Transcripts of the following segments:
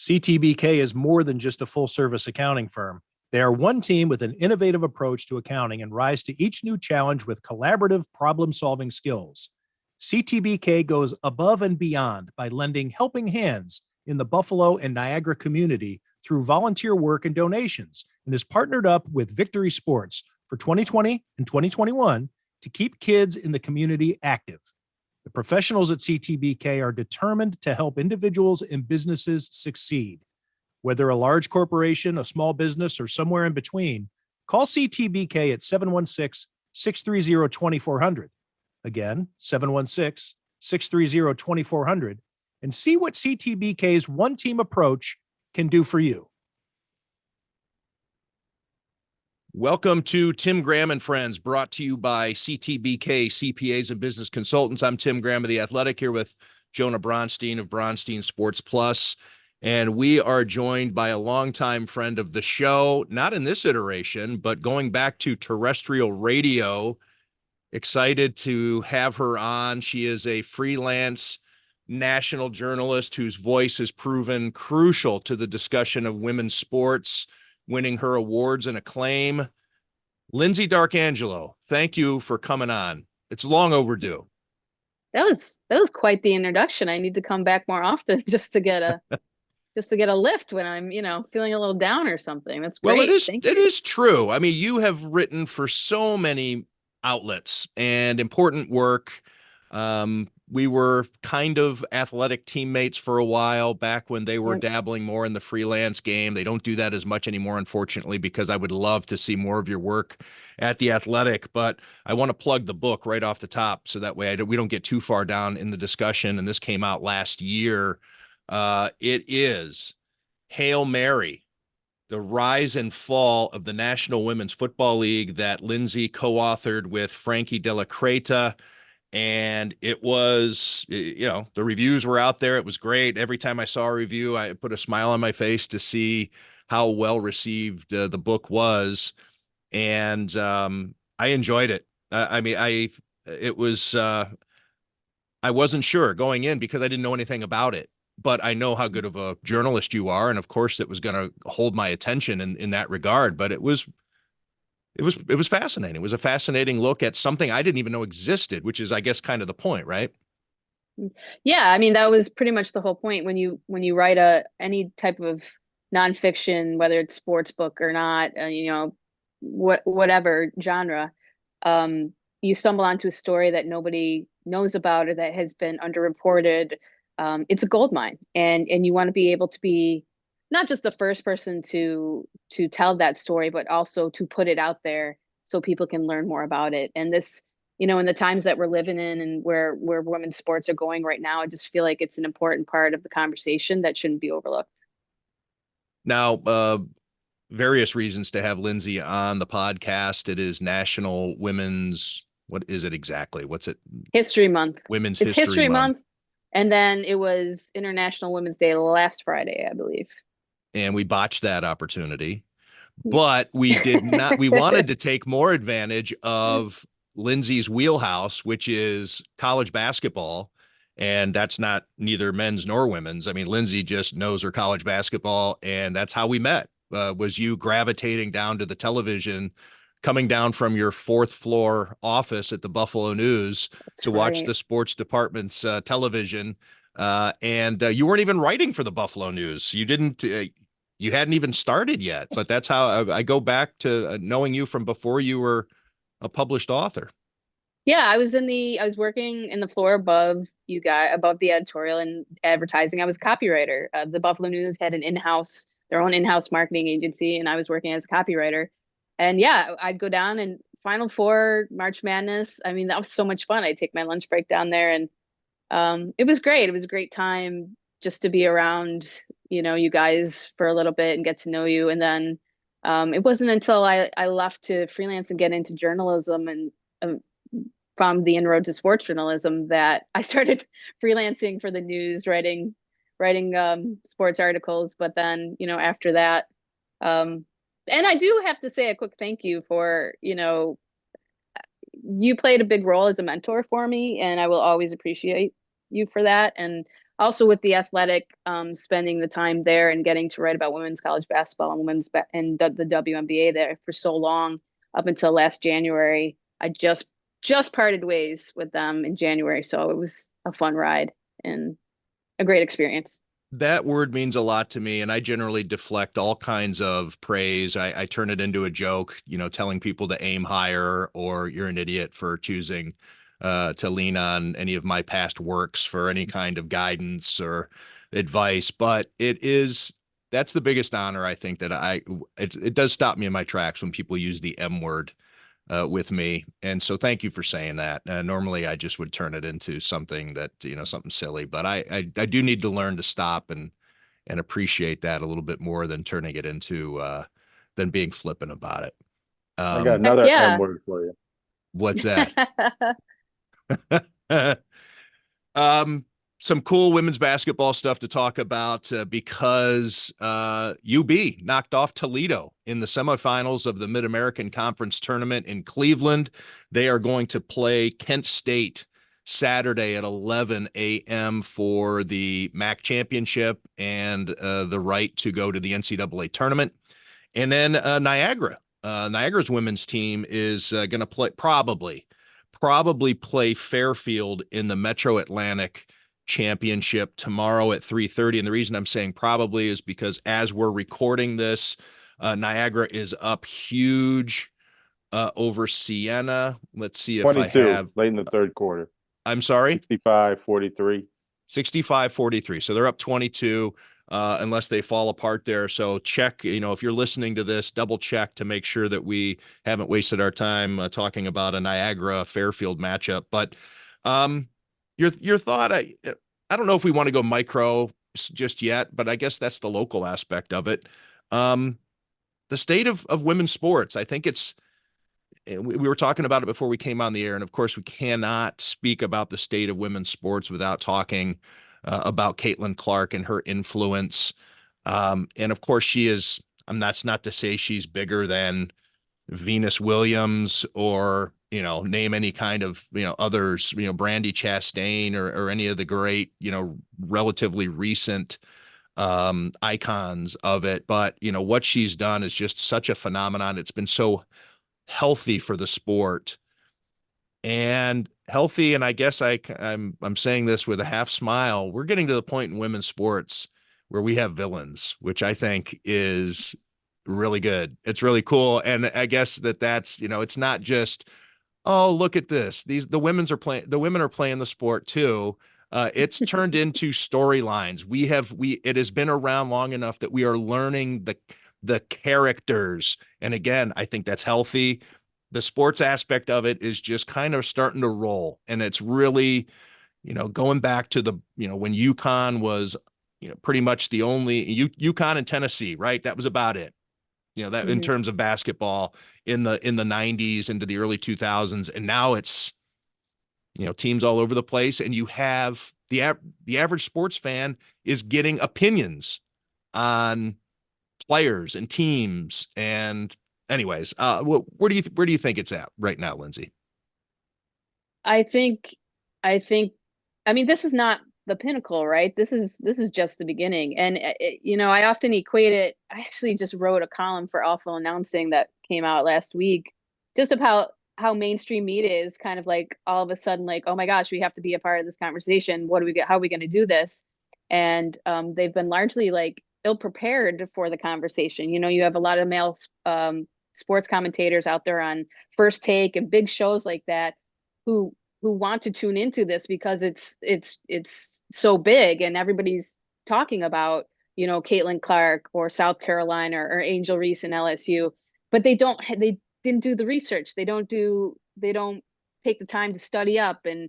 CTBK is more than just a full-service accounting firm. They are one team with an innovative approach to accounting and rise to each new challenge with collaborative problem-solving skills. CTBK goes above and beyond by lending helping hands in the Buffalo and Niagara community through volunteer work and donations, and is partnered up with Victory Sports for 2020 and 2021 to keep kids in the community active. The professionals at CTBK are determined to help individuals and businesses succeed. Whether a large corporation, a small business, or somewhere in between, call CTBK at 716-630-2400. Again, 716-630-2400, and see what CTBK's one-team approach can do for you. Welcome to Tim Graham and Friends, brought to you by CTBK, CPAs and Business Consultants. I'm Tim Graham of The Athletic, here with Jonah Bronstein of Bronstein Sports Plus. And we are joined by a longtime friend of the show, not in this iteration, but going back to terrestrial radio. Excited to have her on. She is a freelance national journalist whose voice has proven crucial to the discussion of women's sports, winning her awards and acclaim. Lyndsey D'Arcangelo, thank you for coming on. It's long overdue. That was quite the introduction. I need to come back more often just to get a lift when I'm, feeling a little down or something. That's great. Well, it is true. I mean, you have written for so many outlets and important work. We were kind of athletic teammates for a while back when they were dabbling more in the freelance game. They don't do that as much anymore, unfortunately, because I would love to see more of your work at The Athletic. But I want to plug the book right off the top so that way we don't get too far down in the discussion. And this came out last year. It is Hail Mary, the rise and fall of the National Women's Football League, that Lyndsey co-authored with Frankie Della Creta. And it was, the reviews were out there. It was great. Every time I saw a review, I put a smile on my face to see how well received the book was. And I enjoyed it. I wasn't sure going in because I didn't know anything about it, but I know how good of a journalist you are. And of course it was going to hold my attention in that regard, but it was fascinating. It was a fascinating look at something I didn't even know existed, which is, I guess, kind of the point, right? Yeah. I mean, that was pretty much the whole point when you write any type of nonfiction, whether it's sports book or not, whatever genre, you stumble onto a story that nobody knows about or that has been underreported. It's a goldmine, and you want to be able to be not just the first person to tell that story, but also to put it out there so people can learn more about it. And this, in the times that we're living in and where women's sports are going right now, I just feel like it's an important part of the conversation that shouldn't be overlooked. Now, various reasons to have Lyndsey on the podcast. It is National Women's, what is it exactly? What's it? History Month. Women's It's History Month. And then it was International Women's Day last Friday, I believe. And we botched that opportunity, but we did not. We wanted to take more advantage of Lyndsey's wheelhouse, which is college basketball. And that's not neither men's nor women's. I mean, Lyndsey just knows her college basketball, and that's how we met. Was you gravitating down to the television, coming down from your fourth floor office at the Buffalo News to watch the sports department's television. And you weren't even writing for the Buffalo News. You didn't, you hadn't even started yet, but that's how I go back to knowing you from before you were a published author. Yeah, I was working in the floor above you guys, above the editorial and advertising. I was a copywriter. The Buffalo News had their own in-house marketing agency, and I was working as a copywriter. And yeah, I'd go down and Final Four, March Madness. I mean, that was so much fun. I'd take my lunch break down there, and it was great. It was a great time just to be around, you guys for a little bit and get to know you. And then it wasn't until I left to freelance and get into journalism and from the inroad to sports journalism that I started freelancing for the news, writing sports articles. But then, after that, and I do have to say a quick thank you for, you played a big role as a mentor for me, and I will always appreciate you for that. And also with the Athletic, spending the time there and getting to write about women's college basketball and the WNBA there for so long up until last January. I just parted ways with them in January, so it was a fun ride and a great experience. That word means a lot to me, and I generally deflect all kinds of praise. I turn it into a joke, telling people to aim higher, or you're an idiot for choosing to lean on any of my past works for any kind of guidance or advice. But that's the biggest honor I think that it does stop me in my tracks when people use the M word with me. And so thank you for saying that. Normally I just would turn it into something that, something silly, but I do need to learn to stop and appreciate that a little bit more than turning it into, than being flippant about it. I got another M Yeah. word for you. What's that? Some cool women's basketball stuff to talk about because UB knocked off Toledo in the semifinals of the Mid-American Conference tournament in Cleveland. They are going to play Kent State Saturday at 11 a.m. for the MAC championship and the right to go to the NCAA tournament. And then Niagara's women's team is going to probably play Fairfield in the Metro Atlantic Championship tomorrow at 3:30. And the reason I'm saying probably is because as we're recording this, Niagara is up huge over Siena. Let's see if 22, I have late in the third quarter. I'm sorry. 65-43. 65-43. So they're up 22 unless they fall apart there. So check, if you're listening to this, double check to make sure that we haven't wasted our time talking about a Niagara Fairfield matchup. But your thought, I don't know if we want to go micro just yet, but I guess that's the local aspect of it. The state of women's sports, I think we were talking about it before we came on the air. And of course we cannot speak about the state of women's sports without talking about Caitlin Clark and her influence. And of course that's not to say she's bigger than Venus Williams or, name any kind of, others, Brandy Chastain or any of the great, relatively recent icons of it. But, what she's done is just such a phenomenon. It's been so healthy for the sport and healthy. And I guess I'm saying this with a half smile. We're getting to the point in women's sports where we have villains, which I think is really good. It's really cool. And I guess that's, it's not just, oh, look at this. The women are playing the sport too. It's turned into storylines. It has been around long enough that we are learning the characters. And again, I think that's healthy. The sports aspect of it is just kind of starting to roll. And it's really, going back to when UConn was, pretty much the only UConn and Tennessee, right? That was about it. That in terms of basketball in the 90s into the early 2000s. And now it's, teams all over the place. And you have the average sports fan is getting opinions on players and teams. And anyways, where do you think it's at right now, Lyndsey? I think, I mean, this is not the pinnacle, right? This is just the beginning. And, I often equate it. I actually just wrote a column for Awful Announcing that came out last week, just about how mainstream media is kind of like all of a sudden like, oh my gosh, we have to be a part of this conversation. How are we going to do this? And they've been largely like ill prepared for the conversation. You have a lot of male sports commentators out there on First Take and big shows like that who want to tune into this because it's so big and everybody's talking about, Caitlin Clark or South Carolina or Angel Reese and LSU, but they didn't do the research. They don't take the time to study up and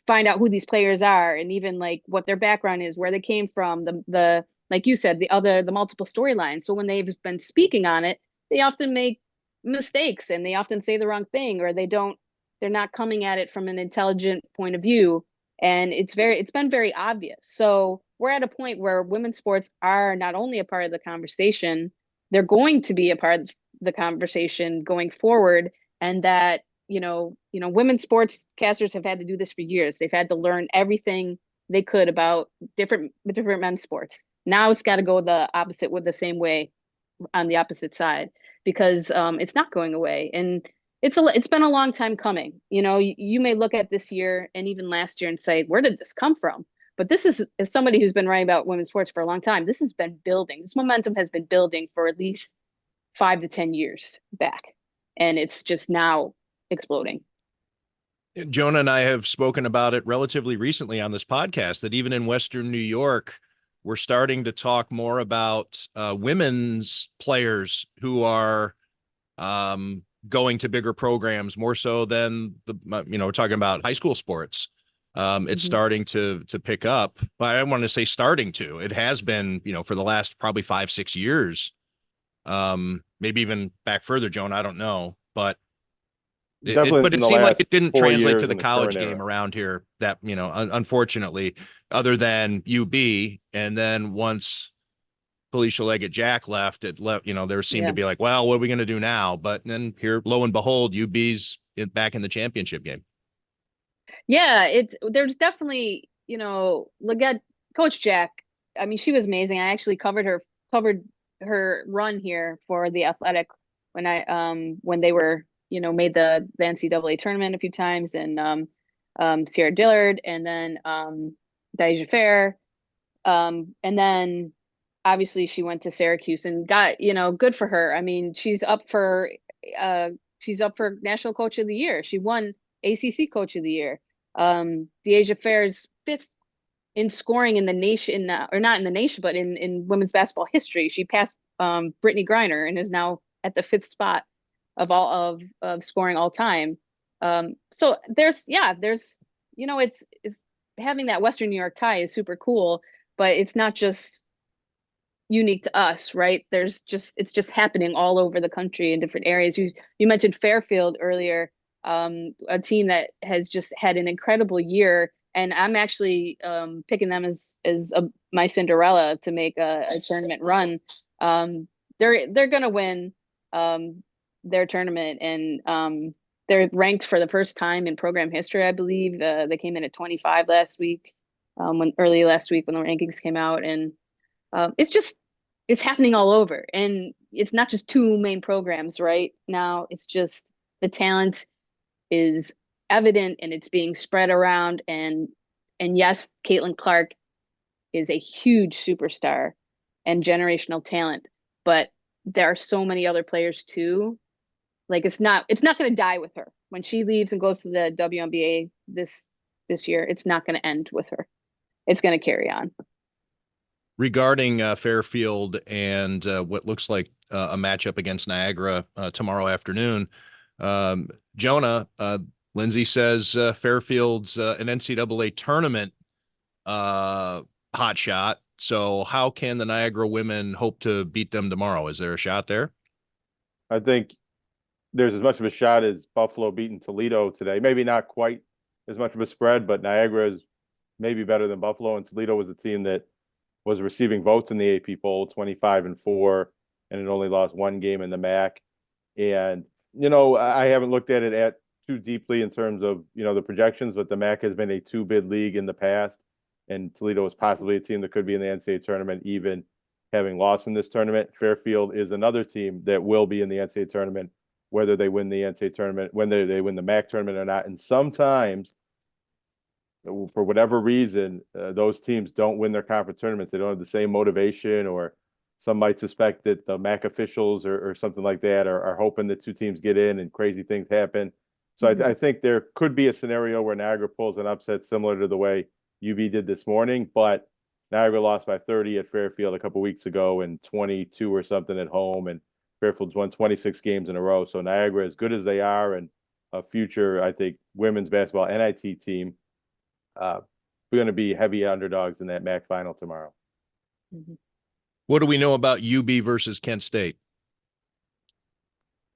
find out who these players are and even like what their background is, where they came from, the like you said, the multiple storylines. So when they've been speaking on it, they often make mistakes and they often say the wrong thing, or they're not coming at it from an intelligent point of view. And it's been very obvious. So we're at a point where women's sports are not only a part of the conversation, they're going to be a part of the conversation going forward. And that, women's sportscasters have had to do this for years. They've had to learn everything they could about different men's sports. Now it's got to go the opposite with the same way on the opposite side, because it's not going away. And it's been a long time coming. You may look at this year and even last year and say, where did this come from? But this is, as somebody who's been writing about women's sports for a long time, this has been building. This momentum has been building for at least 5 to 10 years back. And it's just now exploding. Jonah and I have spoken about it relatively recently on this podcast, that even in Western New York, we're starting to talk more about women's players who are going to bigger programs, more so than we're talking about high school sports. It's starting to pick up, but I don't want to say starting to. It has been, for the last probably 5-6 years, maybe even back further, Jonah. I don't know, but it seemed like it didn't translate to the college game around here. That unfortunately, other than UB, and then once Felicia Leggett-Jack left, there seemed to be like, well, what are we going to do now? But then here, lo and behold, UB's back in the championship game. Yeah, there's definitely, Leggett, Coach Jack. I mean, she was amazing. I actually covered her run here for the Athletic when they were, made the NCAA tournament a few times, and Sierra Dillard, and then Deja Fair, and then obviously she went to Syracuse and got, good for her. I mean, she's up for National Coach of the Year. She won ACC Coach of the Year. Deja Fair's 5th in scoring in the nation, or not in the nation, but in women's basketball history. She passed Brittany Griner and is now at the 5th spot of scoring all time. So there's it's having that Western New York tie is super cool, but it's not just unique to us, right? It's just happening all over the country in different areas. You mentioned Fairfield earlier, a team that has just had an incredible year, and I'm actually picking them as my Cinderella to make a tournament run. They're gonna win their tournament, and they're ranked for the first time in program history, I believe. They came in at 25 last week, early last week when the rankings came out, and it's happening all over. And it's not just 2 main programs right now. It's just the talent is evident and it's being spread around. And yes, Caitlin Clark is a huge superstar and generational talent, but there are so many other players too. Like it's not going to die with her when she leaves and goes to the WNBA this year. It's not going to end with her. It's going to carry on. Regarding Fairfield and what looks like a matchup against Niagara tomorrow afternoon, Jonah, Lyndsey says Fairfield's an NCAA tournament hot shot. So how can the Niagara women hope to beat them tomorrow? Is there a shot there? I think there's as much of a shot as Buffalo beating Toledo today. Maybe not quite as much of a spread, but Niagara is maybe better than Buffalo. And Toledo was a team that was receiving votes in the AP poll, 25-4, and it only lost 1 game in the MAC. And, I haven't looked at it too deeply in terms of, the projections, but the MAC has been a 2-bid league in the past. And Toledo is possibly a team that could be in the NCAA tournament, even having lost in this tournament. Fairfield is another team that will be in the NCAA tournament, whether they win the NCAA tournament, whether they win the MAC tournament or not. And sometimes, for whatever reason, those teams don't win their conference tournaments. They don't have the same motivation, or some might suspect that the MAC officials or something like that are hoping that 2 teams get in and crazy things happen. So I think there could be a scenario where Niagara pulls an upset similar to the way UB did this morning, but Niagara lost by 30 at Fairfield a couple weeks ago and 22 or something at home, and Fairfield's won 26 games in a row. So Niagara, as good as they are, and a future, I think, women's basketball NIT team, we're going to be heavy underdogs in that MAC final tomorrow. What do we know about UB versus Kent State?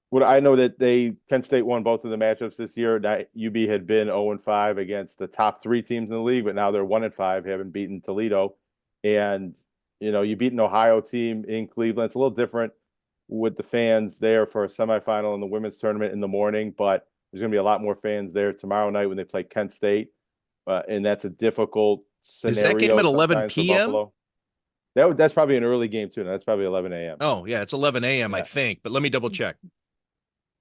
Well, I know that Kent State won both of the matchups this year. UB had been 0-5 against the top 3 teams in the league, but now they're 1-5, having beaten Toledo. And, you beat an Ohio team in Cleveland. It's a little different with the fans there for a semifinal in the women's tournament in the morning, but there's going to be a lot more fans there tomorrow night when they play Kent State. And that's a difficult Is that game scenario at 11 sometimes for p.m.? Buffalo. That's probably an early game too. That's probably 11 a.m. Oh, yeah, it's 11 a.m., I Yeah. think, but let me double check.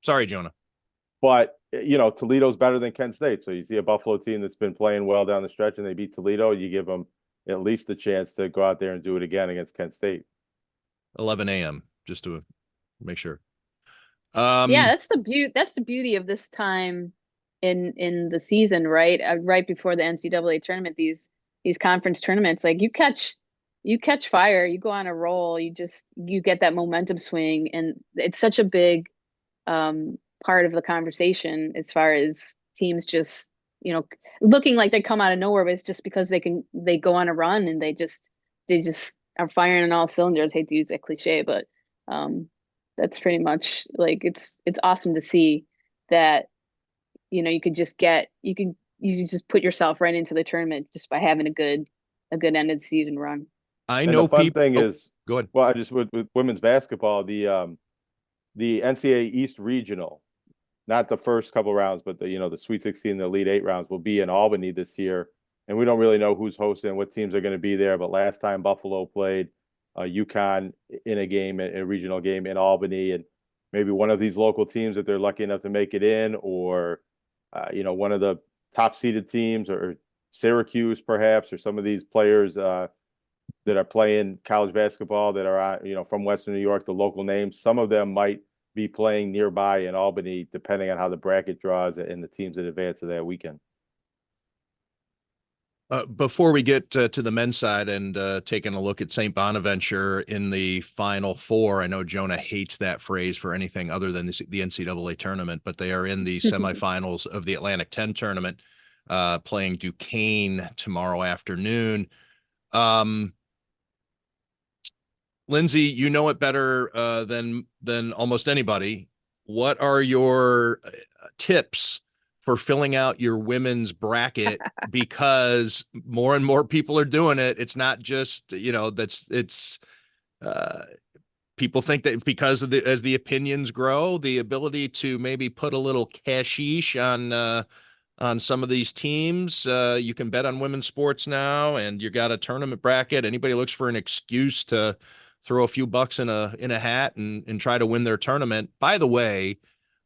Sorry, Jonah. But, Toledo's better than Kent State. So you see a Buffalo team that's been playing well down the stretch and they beat Toledo, you give them at least a chance to go out there and do it again against Kent State. 11 a.m., just to make sure. Yeah, that's the beauty of this time in the season, right? Right before the NCAA tournament, these conference tournaments, like you catch fire, you go on a roll, you get that momentum swing, and it's such a big part of the conversation as far as teams just looking like they come out of nowhere, but it's just because they go on a run and they just are firing on all cylinders. I hate to use that cliche, but that's pretty much like it's awesome to see that you could just you just put yourself right into the tournament just by having a good end of the season run. I And know the fun people. thing is, Go ahead. well, I just with women's basketball, the NCAA East Regional, not the first couple rounds, but the Sweet 16, the Elite 8 rounds will be in Albany this year. And we don't really know who's hosting, what teams are going to be there. But last time Buffalo played UConn in a regional game in Albany, and maybe one of these local teams, if they're lucky enough to make it in, or one of the top seeded teams, or Syracuse perhaps, or some of these players that are playing college basketball that are from Western New York, the local names. Some of them might be playing nearby in Albany, depending on how the bracket draws and the teams that advance to that weekend. Before we get to the men's side and taking a look at St. Bonaventure in the Final Four, I know Jonah hates that phrase for anything other than the NCAA tournament, but they are in the semifinals of the Atlantic 10 tournament, playing Duquesne tomorrow afternoon. Lyndsey, you know it better than almost anybody. What are your tips for filling out your women's bracket? Because more and more people are doing it. It's not just, people think that because of as the opinions grow, the ability to maybe put a little cashish on some of these teams. You can bet on women's sports now, and you got a tournament bracket. Anybody looks for an excuse to throw a few bucks in a hat and try to win their tournament. By the way,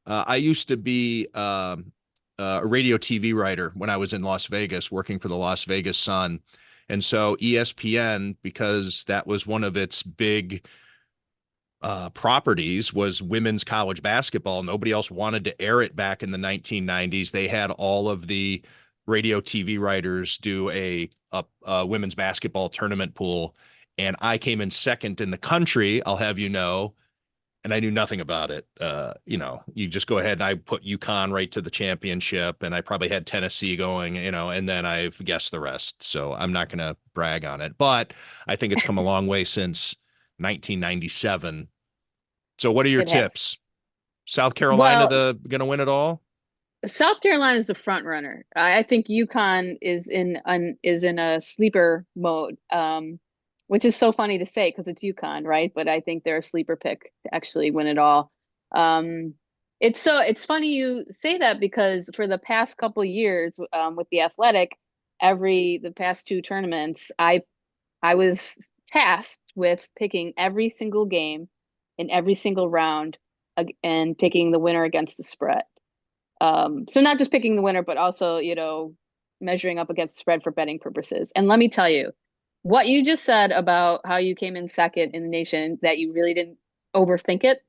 I used to be a radio TV writer when I was in Las Vegas, working for the Las Vegas Sun. And so ESPN, because that was one of its big properties, was women's college basketball. Nobody else wanted to air it back in the 1990s. They had all of the radio TV writers do a women's basketball tournament pool. And I came in second in the country, I'll have you know, and I knew nothing about it. You just go ahead and I put UConn right to the championship, and I probably had Tennessee going, and then I've guessed the rest. So I'm not going to brag on it, but I think it's come a long way since 1997. So what are your tips? South Carolina, going to win it all? South Carolina is the front runner. I think UConn is in a sleeper mode, which is so funny to say because it's UConn, right? But I think they're a sleeper pick to actually win it all. It's funny you say that because for the past couple of years, with the Athletic, the past two tournaments, I was tasked with picking every single game in every single round and picking the winner against the spread. So not just picking the winner, but also, measuring up against the spread for betting purposes. And let me tell you, what you just said about how you came in second in the nation, that you really didn't overthink it.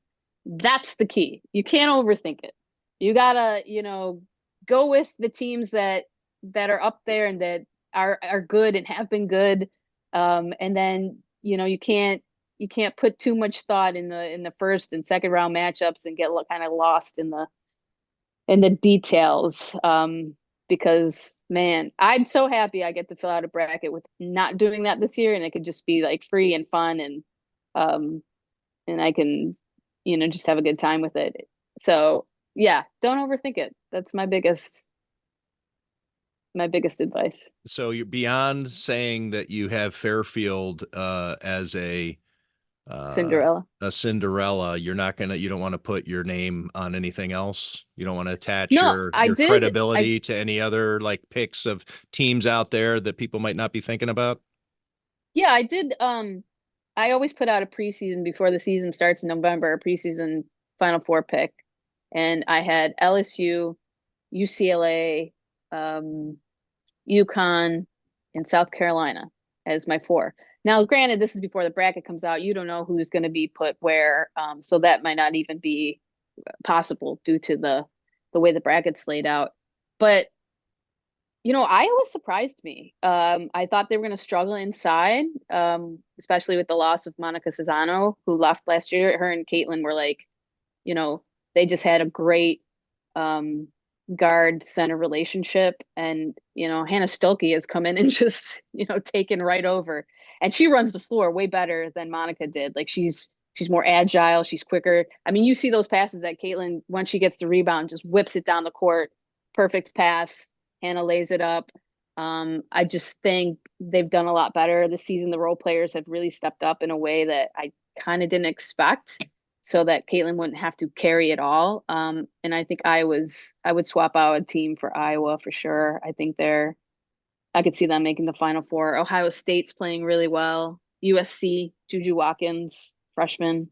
That's the key. You can't overthink it. You gotta, go with the teams that are up there and that are good and have been good. And then, you can't put too much thought in the first and second round matchups and get kind of lost in the details. Because man, I'm so happy I get to fill out a bracket with not doing that this year, and it could just be like free and fun, and I can, just have a good time with it. So yeah, don't overthink it. That's my biggest advice. So you're beyond saying that you have Fairfield as a Cinderella. a Cinderella. You don't want to put your name on anything else. You don't want to attach No, I your did. credibility to any other like picks of teams out there that people might not be thinking about. Yeah, I did. I always put out a preseason before the season starts in November, a preseason Final Four pick, and I had LSU, UCLA, UConn, and South Carolina as my four. Now, granted, this is before the bracket comes out. You don't know who's going to be put where, so that might not even be possible due to the way the bracket's laid out. But Iowa surprised me. I thought they were going to struggle inside, especially with the loss of Monica Cesano, who left last year. Her and Caitlin were like, they just had a great guard center relationship. And, Hannah Stolke has come in and just, taken right over. And she runs the floor way better than Monica did. Like she's more agile, she's quicker. I mean, you see those passes that Caitlin, once she gets the rebound, just whips it down the court. Perfect pass. Hannah lays it up. I just think they've done a lot better this season. The role players have really stepped up in a way that I kind of didn't expect, so that Caitlin wouldn't have to carry it all. And I think I would swap out a team for Iowa for sure. I think I could see them making the Final Four. Ohio State's playing really well. USC, Juju Watkins, freshman.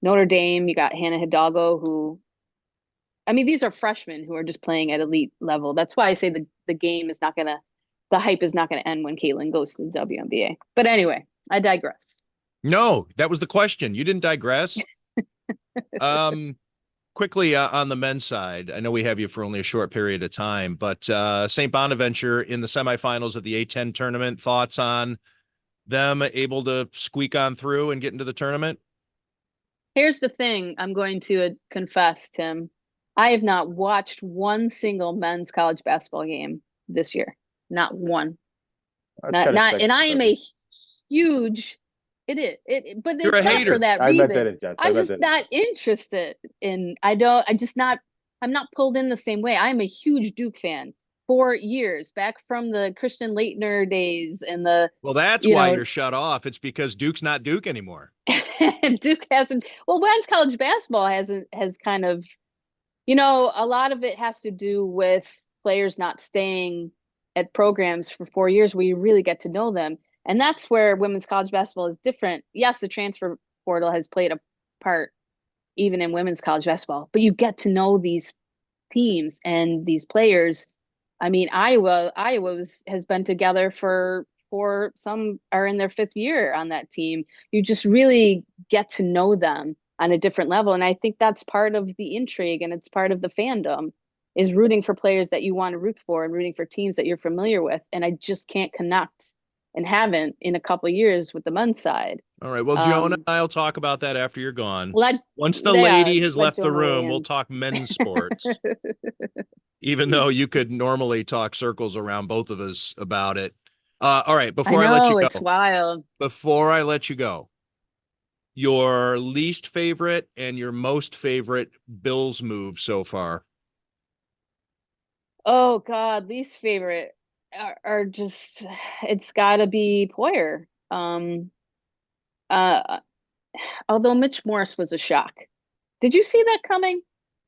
Notre Dame, you got Hannah Hidalgo, who, I mean, these are freshmen who are just playing at elite level. That's why I say the hype is not gonna end when Caitlin goes to the WNBA. But anyway, I digress. No, that was the question. You didn't digress. Quickly on the men's side, I know we have you for only a short period of time, but St. Bonaventure in the semifinals of the A10 tournament. Thoughts on them able to squeak on through and get into the tournament? Here's the thing I'm going to confess, Tim. I have not watched one single men's college basketball game this year. Not one. Not, and I am a huge. It is. But You're a it's not hater. for that I meant that reason. in jest. I'm just not interested in. I'm not pulled in the same way. I'm a huge Duke fan for years, back from the Christian Laettner days and the. Well, that's why you're shut off. It's because Duke's not Duke anymore. Duke hasn't. Well, men's college basketball has kind of, a lot of it has to do with players not staying at programs for 4 years where you really get to know them. And that's where women's college basketball is different. Yes, the transfer portal has played a part even in women's college basketball, but you get to know these teams and these players. I mean, Iowa has been together for some are in their 5th year on that team. You just really get to know them on a different level. And I think that's part of the intrigue, and it's part of the fandom, is rooting for players that you want to root for and rooting for teams that you're familiar with. And I just can't connect, and haven't in a couple of years, with the men's side. All right. Well, Jonah, I'll talk about that after you're gone. Once the Yeah, lady has let left the Jonah room, weigh we'll in. talk men's sports. Even though you could normally talk circles around both of us about it. All right. Before I let you go, it's wild. before I let you go, your least favorite and your most favorite Bills move so far. Oh God, least favorite are just, it's got to be Poyer. Uh, Although Mitch Morris was a shock. Did you see that coming?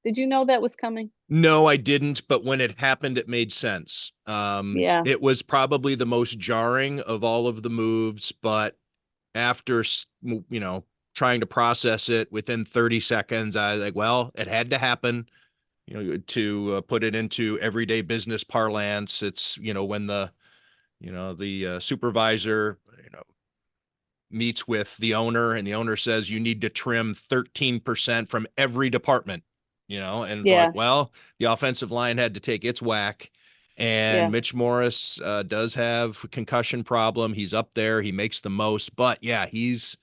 Did you know that was coming? No, I didn't. But when it happened, it made sense. Yeah. It was probably the most jarring of all of the moves. But after, trying to process it within 30 seconds, I was like, well, it had to happen. To put it into everyday business parlance, it's, when the supervisor, meets with the owner and the owner says you need to trim 13% from every department, and it's like, well, the offensive line had to take its whack. And Mitch Morris does have a concussion problem. He's up there. He makes the most, but yeah, he's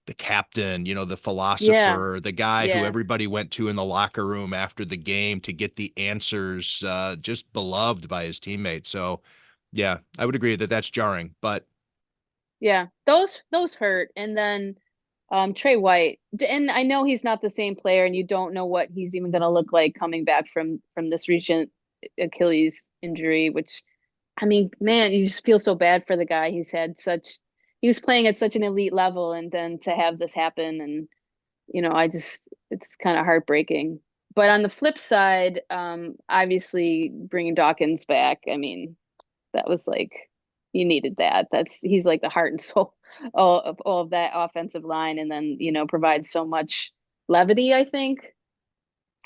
the captain, the philosopher, the guy who everybody went to in the locker room after the game to get the answers, just beloved by his teammates. So yeah, I would agree that that's jarring, but yeah, those hurt. And then Trey White, and I know he's not the same player, and you don't know what he's even going to look like coming back from this recent Achilles injury, which, I mean, man, you just feel so bad for the guy. He's had such, he was playing at such an elite level, and then to have this happen, and it's kind of heartbreaking. But on the flip side, obviously bringing Dawkins back, I mean, that was like, you needed that. He's like the heart and soul of all of that offensive line, and then provides so much levity, I think,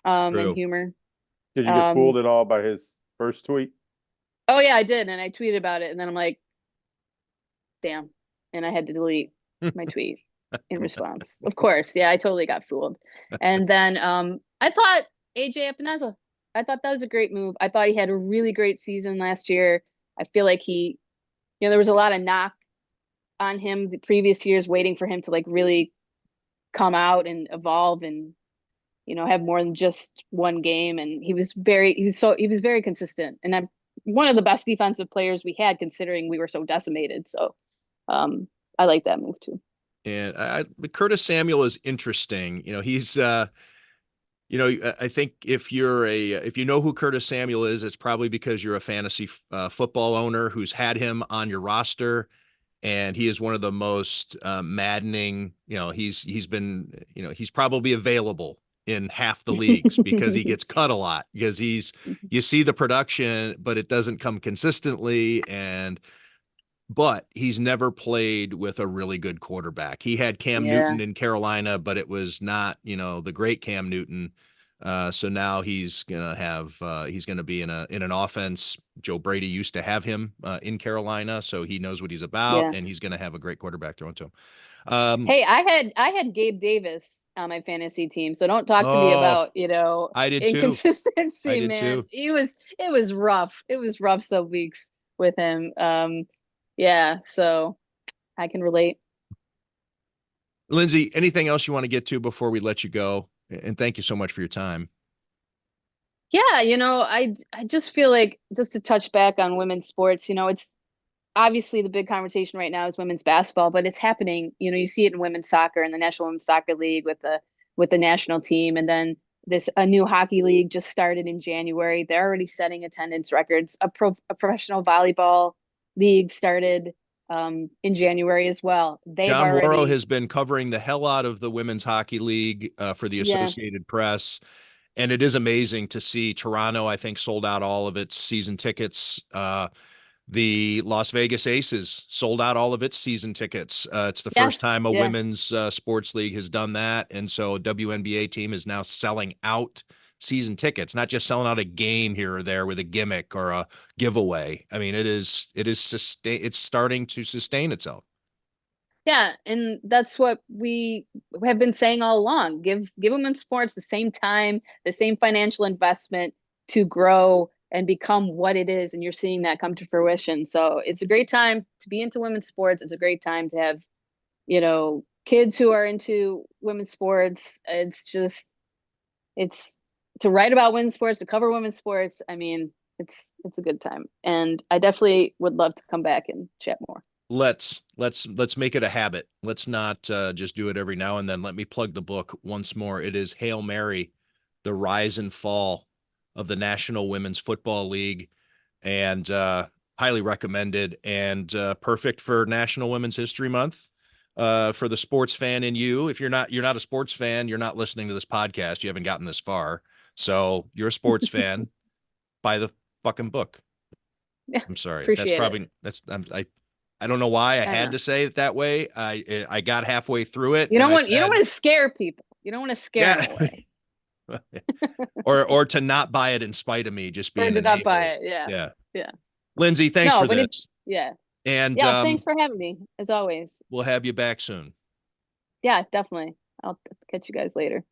and True. humor. Did you get fooled at all by his first tweet? Oh yeah, I did, and I tweeted about it, and then I'm like, damn, and I had to delete my tweet in response. Of course, yeah, I totally got fooled. And then I thought AJ Epineza, I thought that was a great move. I thought he had a really great season last year. I feel like there was a lot of knock on him the previous years, waiting for him to like really come out and evolve and have more than just one game. And he was very consistent, and I'm one of the best defensive players we had, considering we were so decimated. So I like that move too. And Curtis Samuel is interesting. He's I think if you know who Curtis Samuel is, it's probably because you're a fantasy football owner who's had him on your roster, and he is one of the most maddening. He's been he's probably available in half the leagues because he gets cut a lot, because you see the production, but it doesn't come consistently. But he's never played with a really good quarterback. He had Cam Newton in Carolina, but it was not, the great Cam Newton. So now he's going to be in an offense. Joe Brady used to have him in Carolina, so he knows what he's about, and he's going to have a great quarterback thrown to him. Hey, I had Gabe Davis on my fantasy team, so don't talk to me about, I did inconsistency, too. man. It was rough. It was rough some weeks with him. Yeah, so I can relate. Lyndsey, anything else you want to get to before we let you go? And thank you so much for your time. Yeah, I just feel like, just to touch back on women's sports, it's obviously the big conversation right now is women's basketball, but it's happening. You see it in women's soccer, in the National Women's Soccer League with the national team, and then a new hockey league just started in January. They're already setting attendance records. A professional volleyball league started in January as well. John Morrow has been covering the hell out of the Women's Hockey League for the Associated Press. And it is amazing to see Toronto, I think, sold out all of its season tickets. The Las Vegas Aces sold out all of its season tickets. It's the first time a women's sports league has done that. And so a WNBA team is now selling out season tickets, not just selling out a game here or there with a gimmick or a giveaway. I mean, it's starting to sustain itself. Yeah, and that's what we have been saying all along. Give women's sports the same time, the same financial investment to grow and become what it is, and you're seeing that come to fruition. So it's a great time to be into women's sports. It's a great time to have, kids who are into women's sports. It's to write about women's sports, to cover women's sports. I mean, it's a good time, and I definitely would love to come back and chat more. Let's make it a habit. Let's not just do it every now and then. Let me plug the book once more. It is Hail Mary, The Rise and Fall of the National Women's Football League, and highly recommended, and perfect for National Women's History Month. For the sports fan in you. If you're not a sports fan, you're not listening to this podcast. You haven't gotten this far. So you're a sports fan. Buy the fucking book. Yeah, I'm sorry. Appreciate I don't know why I had to say it that way. I got halfway through it. You don't want to scare people. You don't want to scare them away. or to not buy it in spite of me just being to not buy it. Yeah. Lyndsey, thanks for this. And thanks for having me, as always. We'll have you back soon. Yeah, definitely. I'll catch you guys later.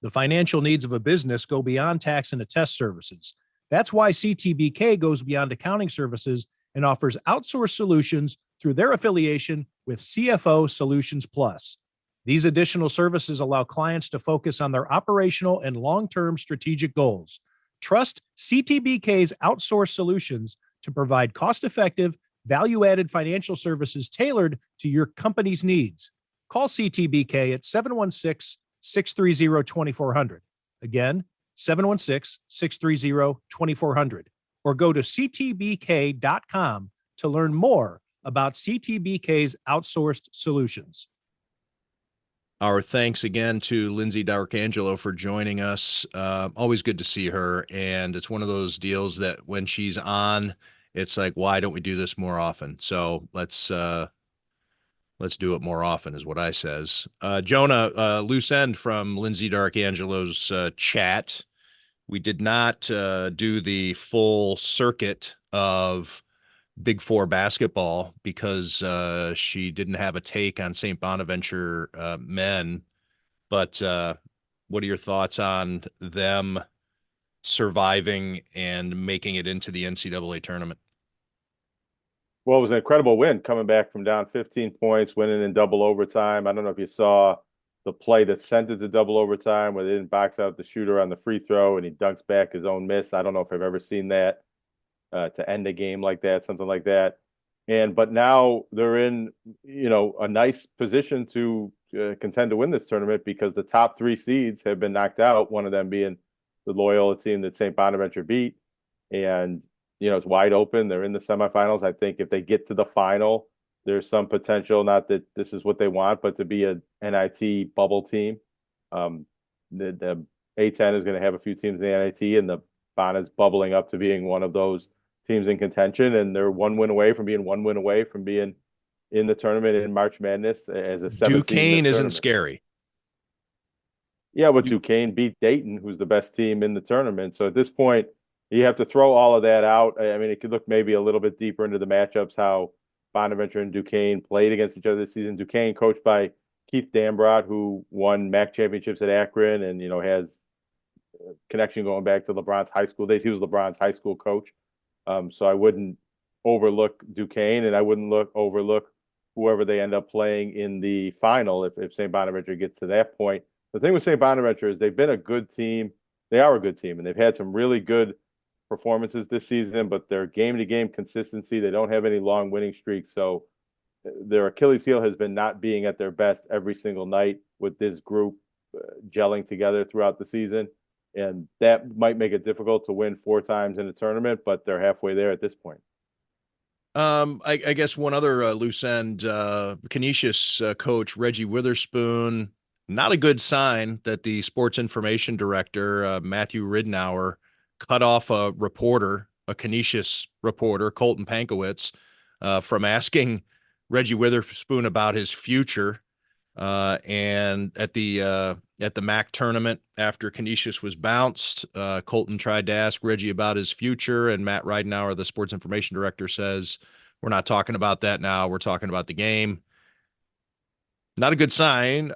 The financial needs of a business go beyond tax and attest services. That's why CTBK goes beyond accounting services and offers outsourced solutions through their affiliation with CFO Solutions Plus. These additional services allow clients to focus on their operational and long-term strategic goals. Trust CTBK's outsourced solutions to provide cost-effective, value-added financial services tailored to your company's needs. Call CTBK at 716-630-2400. Again, 716-630-2400. Or go to ctbk.com to learn more about CTBK's outsourced solutions. Our thanks again to Lyndsey D'Arcangelo for joining us. Always good to see her. And it's one of those deals that when she's on, it's like, why don't we do this more often? So let's do it more often is what I says. Jonah, loose end from Lyndsey D'Arcangelo's chat. We did not do the full circuit of Big Four basketball because she didn't have a take on St. Bonaventure men. But what are your thoughts on them surviving and making it into the NCAA tournament? Well, it was an incredible win coming back from down 15 points, winning in double overtime. I don't know if you saw the play that sent it to double overtime where they didn't box out the shooter on the free throw and he dunks back his own miss. I don't know if I've ever seen that to end a game like that, something like that. But now they're in, a nice position to contend to win this tournament because the top 3 seeds have been knocked out, one of them being the Loyola team that St. Bonaventure beat. And it's wide open. They're in the semifinals. I think if they get to the final, there's some potential, not that this is what they want, but to be a NIT bubble team. The A10 is going to have a few teams in the NIT, and the Bon is bubbling up to being one of those teams in contention. And they're one win away from being in the tournament in March Madness as a 7th Duquesne isn't scary. Yeah, but Duquesne beat Dayton, who's the best team in the tournament. So at this point, you have to throw all of that out. I mean, it could look maybe a little bit deeper into the matchups, how Bonaventure and Duquesne played against each other this season. Duquesne coached by Keith Dambrot, who won MAC championships at Akron and, has a connection going back to LeBron's high school days. He was LeBron's high school coach. So I wouldn't overlook Duquesne, and I wouldn't overlook whoever they end up playing in the final if St. Bonaventure gets to that point. The thing with St. Bonaventure is they've been a good team. They are a good team, and they've had some really good performances this season, but their game-to-game consistency, they don't have any long winning streaks. So their Achilles heel has been not being at their best every single night with this group gelling together throughout the season. And that might make it difficult to win 4 times in a tournament, but they're halfway there at this point. I guess one other loose end, Canisius coach Reggie Witherspoon, not a good sign that the sports information director, Matthew Ridnour, cut off a Canisius reporter, Colton Pankowitz, from asking Reggie Witherspoon about his future. And at the MAC tournament, after Canisius was bounced, Colton tried to ask Reggie about his future, and Matt Ridnour, the sports information director, says, "We're not talking about that now. We're talking about the game." Not a good sign.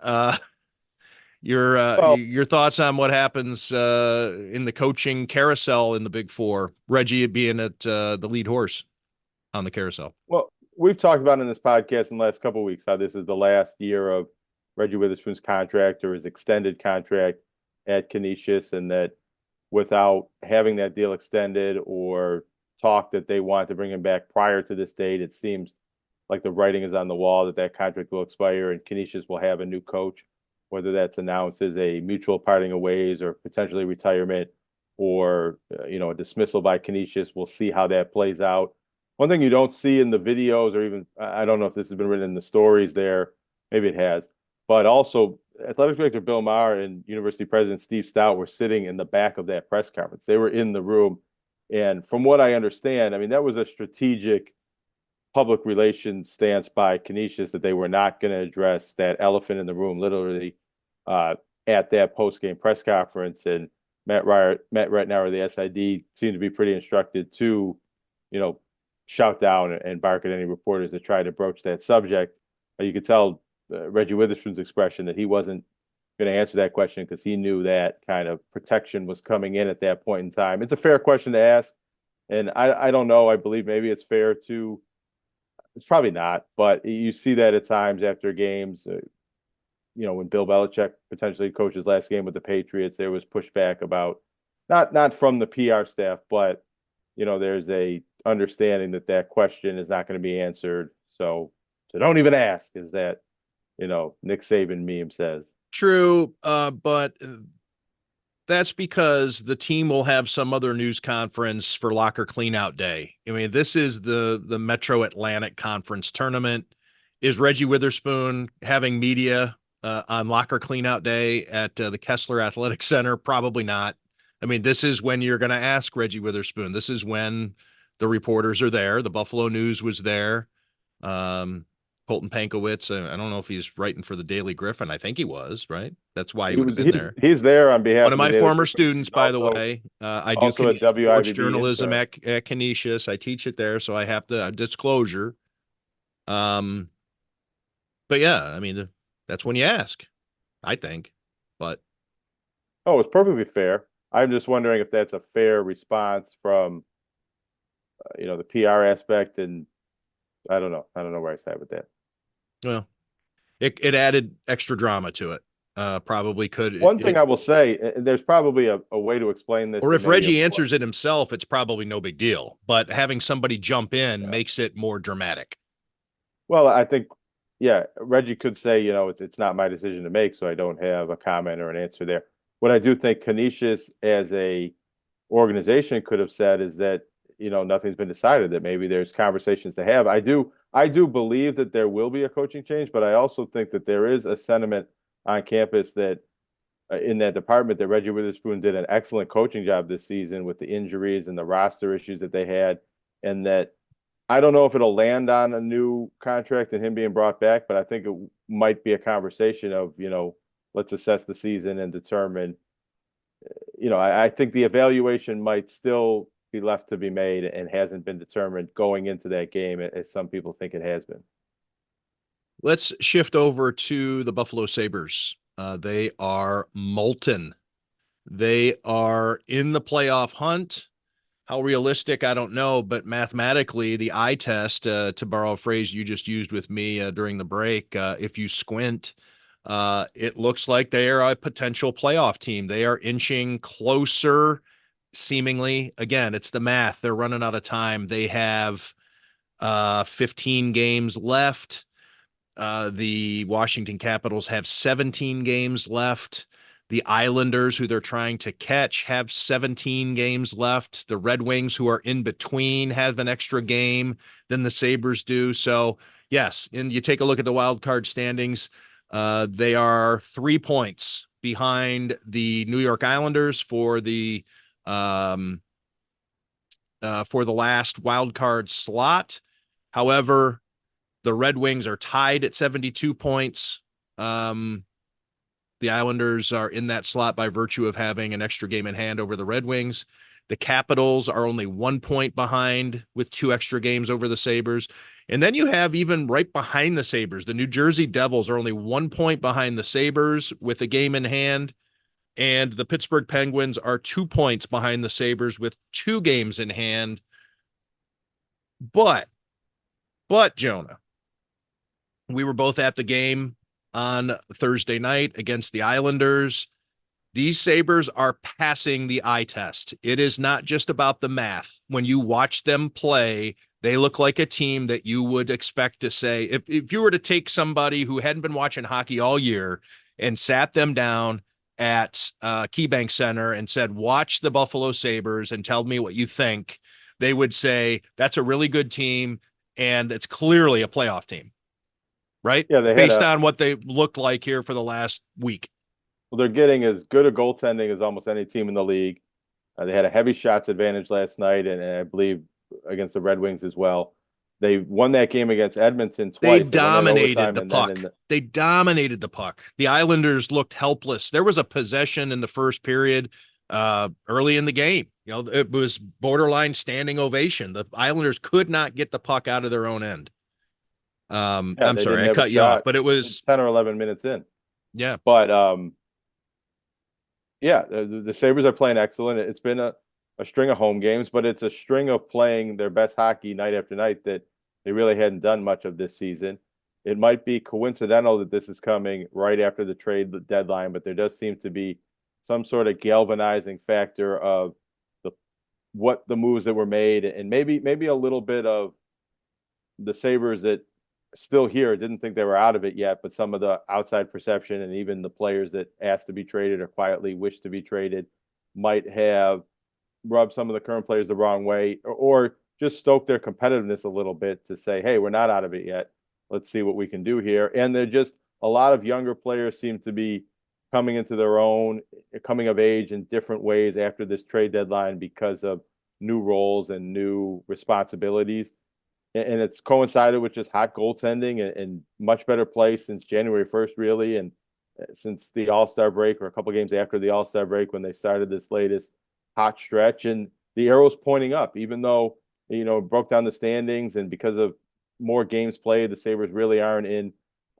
Your thoughts on what happens in the coaching carousel in the Big Four? Reggie being at the lead horse on the carousel. Well, we've talked about in this podcast in the last couple of weeks how this is the last year of Reggie Witherspoon's contract or his extended contract at Canisius, and that without having that deal extended or talk that they want to bring him back prior to this date, it seems like the writing is on the wall that contract will expire and Canisius will have a new coach. Whether that's announced as a mutual parting of ways or potentially retirement or, a dismissal by Canisius. We'll see how that plays out. One thing you don't see in the videos, or even, I don't know if this has been written in the stories there, maybe it has, but also athletic director Bill Maher and University president Steve Stout were sitting in the back of that press conference. They were in the room. And from what I understand, I mean, that was a strategic public relations stance by Canisius that they were not going to address that elephant in the room, literally, at that post-game press conference. And Matt Ridnour, the SID, seemed to be pretty instructed to, shout down and bark at any reporters that tried to broach that subject. You could tell Reggie Witherspoon's expression that he wasn't going to answer that question because he knew that kind of protection was coming in at that point in time. It's a fair question to ask. And I don't know. I believe maybe it's fair to, it's probably not, but you see that at times after games, when Bill Belichick potentially coached his last game with the Patriots, there was pushback about not from the PR staff, but there's a understanding that question is not going to be answered. So don't even ask, is that Nick Saban meme says. True, but That's because the team will have some other news conference for locker cleanout day. I mean, this is the Metro Atlantic Conference tournament. Is Reggie Witherspoon having media on locker cleanout day at the Kessler Athletic Center? Probably not. I mean, this is when you're going to ask Reggie Witherspoon. This is when the reporters are there. The Buffalo News was there. Colton Pankowitz, I don't know if he's writing for the Daily Griffin. I think he was, right? That's why he would have been there. He's there on behalf One of of the my Daily former Griffin. students, He's by the also- way. I do also at sports WIVB journalism intern. at Canisius. I teach it there, so I have to disclosure. But yeah, I mean, that's when you ask, I think. But Oh, it's perfectly fair. I'm just wondering if that's a fair response from, the PR aspect, and I don't know. I don't know where I stand with that. well, it added extra drama to it. Probably could. One thing I will say, there's probably a way to explain this. Or in if maybe Reggie a- answers it himself, it's probably no big deal. But having somebody jump in Yeah. makes it more dramatic. Well, I think, yeah, Reggie could say, it's not my decision to make, so I don't have a comment or an answer there. What I do think Canisius as a organization could have said is that, nothing's been decided, that maybe there's conversations to have. I do believe that there will be a coaching change, but I also think that there is a sentiment on campus that in that department that Reggie Witherspoon did an excellent coaching job this season with the injuries and the roster issues that they had, and that I don't know if it'll land on a new contract and him being brought back, but I think it might be a conversation of, let's assess the season and determine, I think the evaluation might still be left to be made and hasn't been determined going into that game as some people think it has been. Let's shift over to the Buffalo Sabres. They are molten. They are in the playoff hunt. How realistic, I don't know, but mathematically, the eye test, to borrow a phrase you just used with me during the break, if you squint, it looks like they are a potential playoff team. They are inching closer, seemingly. Again, it's the math. They're running out of time. They have 15 games left. The Washington Capitals have 17 games left. The Islanders, who they're trying to catch, have 17 games left. The Red Wings, who are in between, have an extra game than the Sabres do. So, yes, and you take a look at the wild card standings. They are 3 points behind the New York Islanders for the last wild card slot. However, the Red Wings are tied at 72 points. The Islanders are in that slot by virtue of having an extra game in hand over the Red Wings. The Capitals are only 1 point behind with 2 extra games over the Sabres. And then you have even right behind the Sabres, the New Jersey Devils are only 1 point behind the Sabres with a game in hand. And the Pittsburgh Penguins are 2 points behind the Sabres with 2 games in hand. But Jonah, we were both at the game on Thursday night against the Islanders. These Sabres are passing the eye test. It is not just about the math. When you watch them play, they look like a team that you would expect to say, if you were to take somebody who hadn't been watching hockey all year and sat them down at KeyBank Center and said, watch the Buffalo Sabres and tell me what you think, they would say, that's a really good team and it's clearly a playoff team. Right? Yeah, based on what they looked like here for the last week. Well, they're getting as good a goaltending as almost any team in the league. They had a heavy shots advantage last night, and I believe against the Red Wings as well. They won that game against Edmonton twice. They dominated the puck. They dominated the puck. The Islanders looked helpless. There was a possession in the first period early in the game. It was borderline standing ovation. The Islanders could not get the puck out of their own end. I'm sorry, I cut you off, but it was 10 or 11 minutes in. Yeah. But the Sabres are playing excellent. It's been a string of home games, but it's a string of playing their best hockey night after night that they really hadn't done much of this season. It might be coincidental that this is coming right after the trade deadline, but there does seem to be some sort of galvanizing factor of what the moves that were made, and maybe a little bit of the Sabres that still here. Didn't think they were out of it yet, but some of the outside perception and even the players that asked to be traded or quietly wished to be traded might have rubbed some of the current players the wrong way, or just stoke their competitiveness a little bit to say, hey, we're not out of it yet. Let's see what we can do here. And they're just a lot of younger players seem to be coming into their own, coming of age in different ways after this trade deadline because of new roles and new responsibilities. And it's coincided with just hot goaltending and much better play since January 1st, really. And since the All-Star break, or a couple games after the All-Star break, when they started this latest hot stretch, and the arrow's pointing up, even though, broke down the standings, and because of more games played, the Sabres really aren't in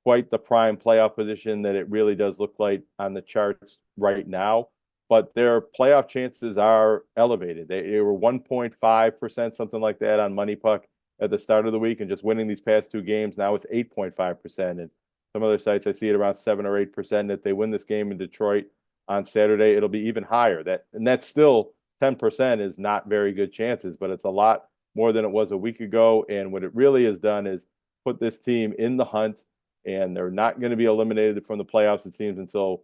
quite the prime playoff position that it really does look like on the charts right now. But their playoff chances are elevated. They were 1.5%, something like that, on Money Puck at the start of the week, and just winning these past two games, now it's 8.5%. And some other sites I see it around 7 or 8%. If they win this game in Detroit on Saturday, it'll be even higher. That's still 10% is not very good chances, but it's a lot more than it was a week ago. And what it really has done is put this team in the hunt, and they're not going to be eliminated from the playoffs, it seems, until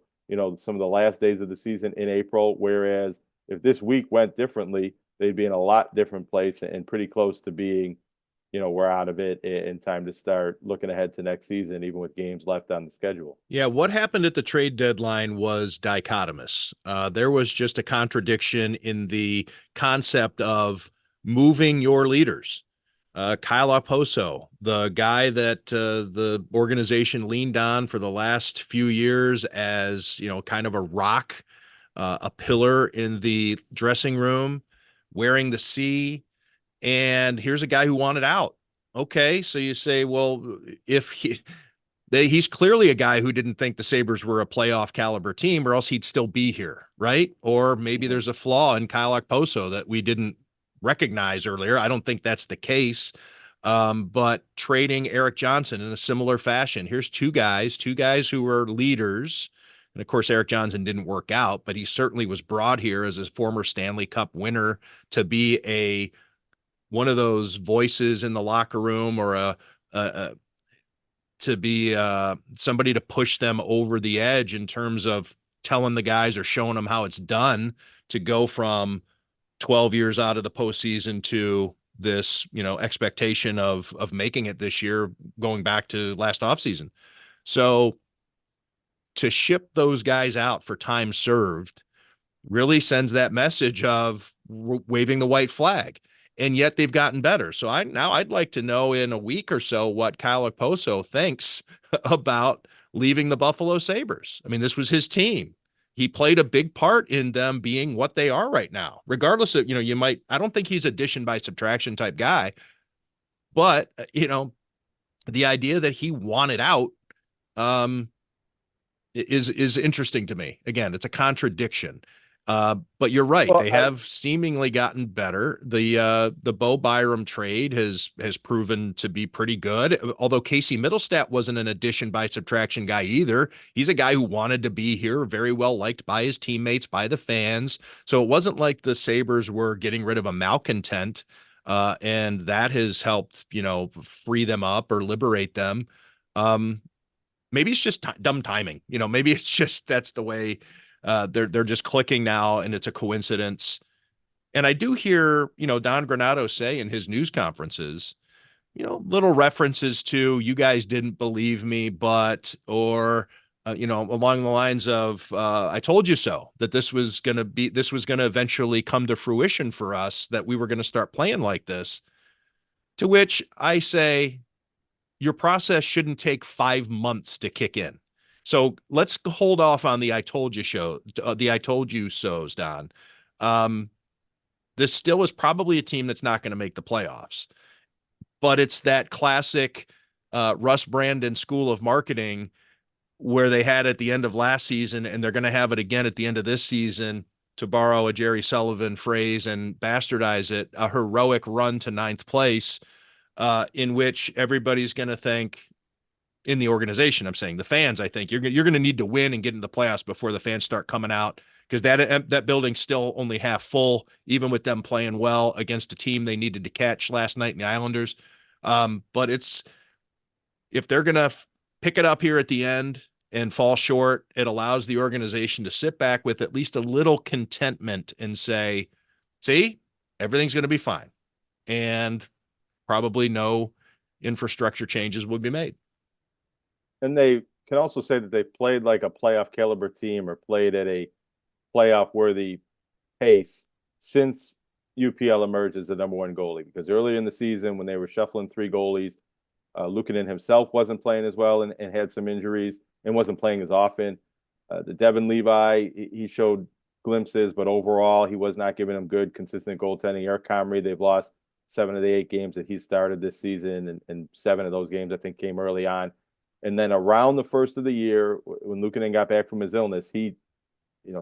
some of the last days of the season in April. Whereas if this week went differently, they'd be in a lot different place and pretty close to being, we're out of it in time to start looking ahead to next season, even with games left on the schedule. Yeah, what happened at the trade deadline was dichotomous. There was just a contradiction in the concept of moving your leaders. Kyle Okposo, the guy that the organization leaned on for the last few years as, kind of a rock, a pillar in the dressing room, wearing the C. And here's a guy who wanted out. Okay, so you say, well, if he's clearly a guy who didn't think the Sabres were a playoff caliber team, or else he'd still be here, right? Or maybe there's a flaw in Kyle Okposo that we didn't recognize earlier. I don't think that's the case. But trading Erik Johnson in a similar fashion. Here's two guys who were leaders. And of course, Erik Johnson didn't work out, but he certainly was brought here as a former Stanley Cup winner to be one of those voices in the locker room, or to be somebody to push them over the edge in terms of telling the guys or showing them how it's done to go from 12 years out of the postseason to this, expectation of making it this year, going back to last offseason. So to ship those guys out for time served really sends that message of waving the white flag. And yet they've gotten better. So I'd like to know in a week or so what Kyle Okposo thinks about leaving the Buffalo Sabres. I mean, this was his team. He played a big part in them being what they are right now, regardless of, I don't think he's addition by subtraction type guy, but the idea that he wanted out, is interesting to me. Again, it's a contradiction. But you're right. Well, they have seemingly gotten better. The Bo Byram trade has proven to be pretty good. Although Casey Middlestat wasn't an addition by subtraction guy either. He's a guy who wanted to be here, very well liked by his teammates, by the fans. So it wasn't like the Sabres were getting rid of a malcontent, and that has helped, free them up or liberate them. Maybe it's just dumb timing. Maybe it's just that's the way. They're just clicking now, and it's a coincidence. And I do hear, Don Granato say in his news conferences, little references to, you guys didn't believe me, but, or, along the lines of, I told you so, that this was going to eventually come to fruition for us, that we were going to start playing like this. To which I say, your process shouldn't take 5 months to kick in. So let's hold off on the I told you so's, Don. This still is probably a team that's not going to make the playoffs, but it's that classic Russ Brandon school of marketing where they had at the end of last season, and they're going to have it again at the end of this season, to borrow a Jerry Sullivan phrase and bastardize it, a heroic run to 9th place, in which everybody's going to think, in the organization, I'm saying the fans, I think you're going to need to win and get into the playoffs before the fans start coming out, because that building's still only half full, even with them playing well against a team they needed to catch last night in the Islanders. But it's if they're going to pick it up here at the end and fall short, it allows the organization to sit back with at least a little contentment and say, see, everything's going to be fine. And probably no infrastructure changes would be made. And they can also say that they played like a playoff caliber team or played at a playoff worthy pace since UPL emerged as the number one goalie. Because earlier in the season, when they were shuffling three goalies, Luukkonen himself wasn't playing as well and had some injuries and wasn't playing as often. The Devin Levi, he showed glimpses, but overall, he was not giving them good, consistent goaltending. Eric Comrie, they've lost 7 of the 8 games that he started this season, and 7 of those games, I think, came early on. And then around the first of the year, when Luukkonen got back from his illness, he,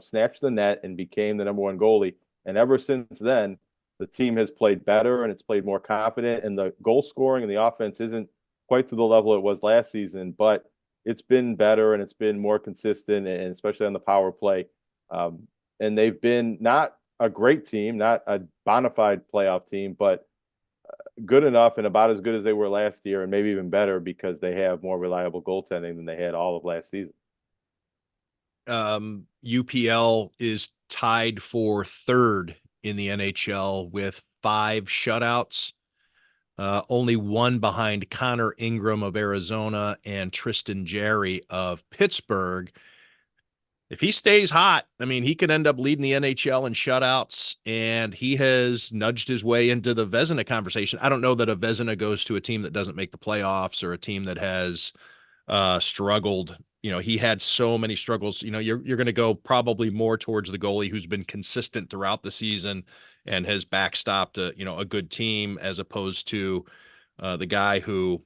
snatched the net and became the number one goalie. And ever since then, the team has played better and it's played more confident. And the goal scoring and the offense isn't quite to the level it was last season, but it's been better and it's been more consistent, and especially on the power play. And they've been not a great team, not a bona fide playoff team, but good enough and about as good as they were last year, and maybe even better because they have more reliable goaltending than they had all of last season. UPL is tied for 3rd in the NHL with 5 shutouts. Only one behind Connor Ingram of Arizona and Tristan Jarry of Pittsburgh. If he stays hot, I mean, he could end up leading the NHL in shutouts, and he has nudged his way into the Vezina conversation. I don't know that a Vezina goes to a team that doesn't make the playoffs or a team that has struggled. He had so many struggles. You're going to go probably more towards the goalie who's been consistent throughout the season and has backstopped a good team, as opposed to the guy who,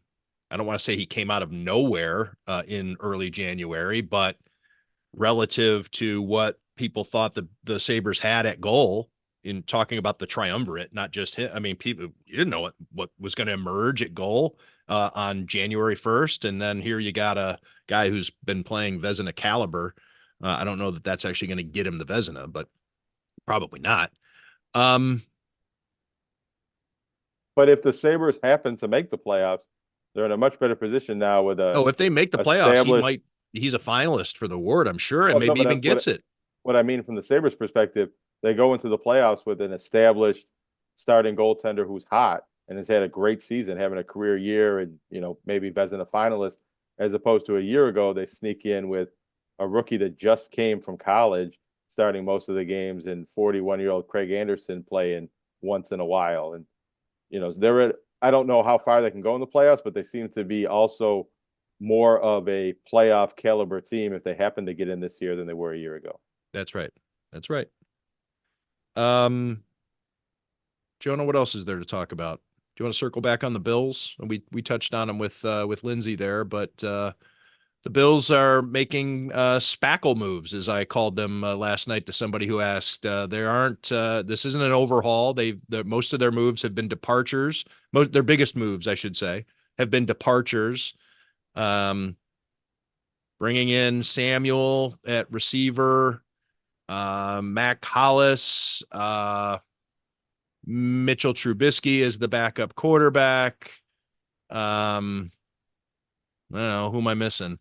I don't want to say he came out of nowhere in early January, but relative to what people thought the Sabres had at goal, in talking about the triumvirate, not just him. I mean, you didn't know what was going to emerge at goal on January 1st. And then here you got a guy who's been playing Vezina caliber. I don't know that that's actually going to get him the Vezina, but probably not. But if the Sabres happen to make the playoffs, they're in a much better position now with if they make the playoffs, he's a finalist for the award, I'm sure, and maybe even gets it. What I mean from the Sabres perspective, they go into the playoffs with an established starting goaltender who's hot and has had a great season, having a career year, and maybe Vezina finalist, as opposed to a year ago, they sneak in with a rookie that just came from college, starting most of the games, and 41-year-old Craig Anderson playing once in a while. And I don't know how far they can go in the playoffs, but they seem to be also more of a playoff caliber team if they happen to get in this year than they were a year ago. That's right. Jonah, what else is there to talk about? Do you want to circle back on the Bills? We touched on them with Lyndsey there, but the Bills are making spackle moves, as I called them last night to somebody who asked. There aren't. This isn't an overhaul. Most of their moves have been departures. Their biggest moves, I should say, have been departures. Bringing in Samuel at receiver, Mac Hollis, Mitchell Trubisky is the backup quarterback. I don't know, who am I missing?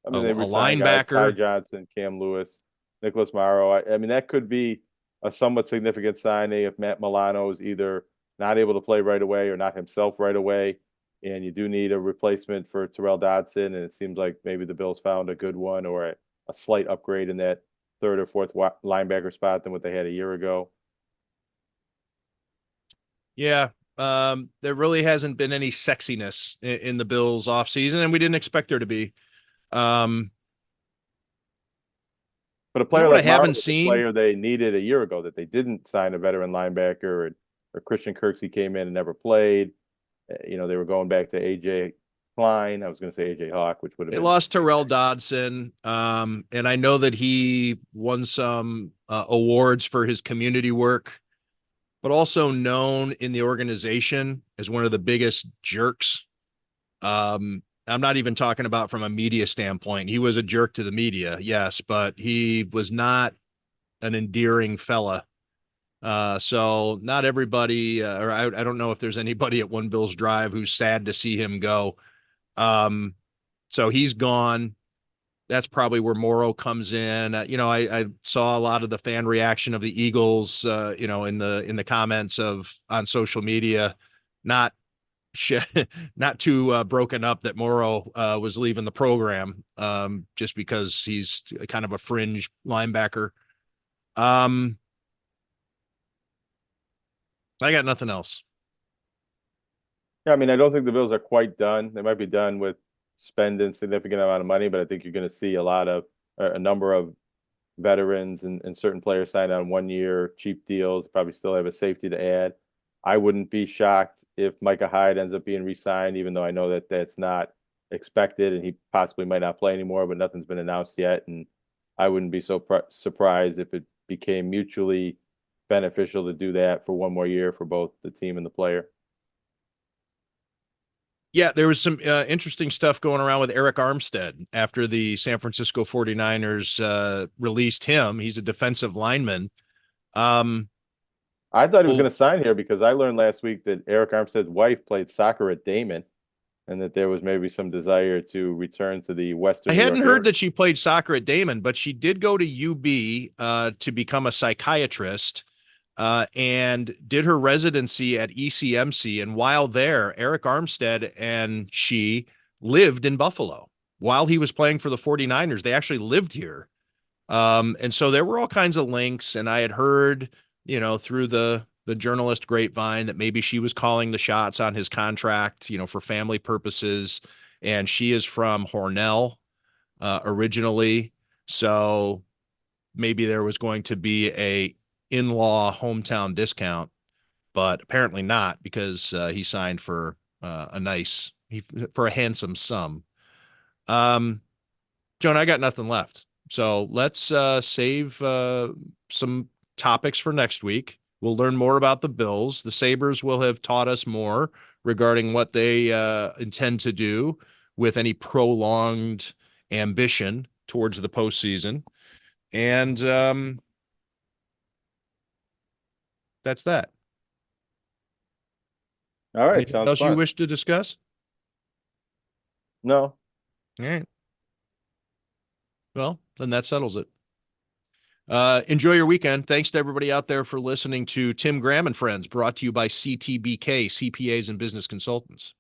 I mean, a linebacker, Ty Johnson, Cam Lewis, Nicholas Morrow. I mean, that could be a somewhat significant signing if Matt Milano is either not able to play right away or not himself right away, and you do need a replacement for Terrell Dodson, and it seems like maybe the Bills found a good one or a slight upgrade in that 3rd or 4th linebacker spot than what they had a year ago. Yeah. There really hasn't been any sexiness in the Bills offseason, and we didn't expect there to be. But a player like Morrow was a player they needed a year ago that they didn't sign a veteran linebacker, or Christian Kirksey came in and never played. They were going back to AJ Klein. I was going to say AJ Hawk, which would have been. They lost Terrell Dodson, and I know that he won some awards for his community work, but also known in the organization as one of the biggest jerks. I'm not even talking about from a media standpoint. He was a jerk to the media, yes, but he was not an endearing fella. So not everybody, or I don't know if there's anybody at One Bills Drive who's sad to see him go. So he's gone. That's probably where Morrow comes in. I saw a lot of the fan reaction of the Eagles, in the comments on social media, not not too broken up that Morrow was leaving the program, just because he's kind of a fringe linebacker. I got nothing else. Yeah, I mean, I don't think the Bills are quite done. They might be done with spending significant amount of money, but I think you're going to see a number of veterans and certain players sign on 1 year cheap deals. Probably still have a safety to add. I wouldn't be shocked if Micah Hyde ends up being re-signed, even though I know that that's not expected and he possibly might not play anymore, but nothing's been announced yet. And I wouldn't be so surprised if it became mutually beneficial to do that for 1 more year for both the team and the player. Yeah, there was some interesting stuff going around with Eric Armstead after the San Francisco 49ers released him. He's a defensive lineman. I thought he was going to sign here because I learned last week that Eric Armstead's wife played soccer at Damon and that there was maybe some desire to return to the Western. I hadn't heard that she played soccer at Damon, but she did go to UB to become a psychiatrist and did her residency at ECMC. And while there, Eric Armstead and she lived in Buffalo while he was playing for the 49ers. They actually lived here. And so there were all kinds of links, and I had heard, through the journalist grapevine that maybe she was calling the shots on his contract, for family purposes. And she is from Hornell originally. So maybe there was going to be a in-law hometown discount, but apparently not, because he signed for a handsome sum. Jonah, I got nothing left. So let's save some topics for next week. We'll learn more about the Bills. The Sabres will have taught us more regarding what they intend to do with any prolonged ambition towards the postseason. And that's that. All right. Anything Sounds else fun. you wish to discuss? No. All right. Well, then that settles it. Enjoy your weekend. Thanks to everybody out there for listening to Tim Graham and Friends, brought to you by CTBK, CPAs and Business Consultants.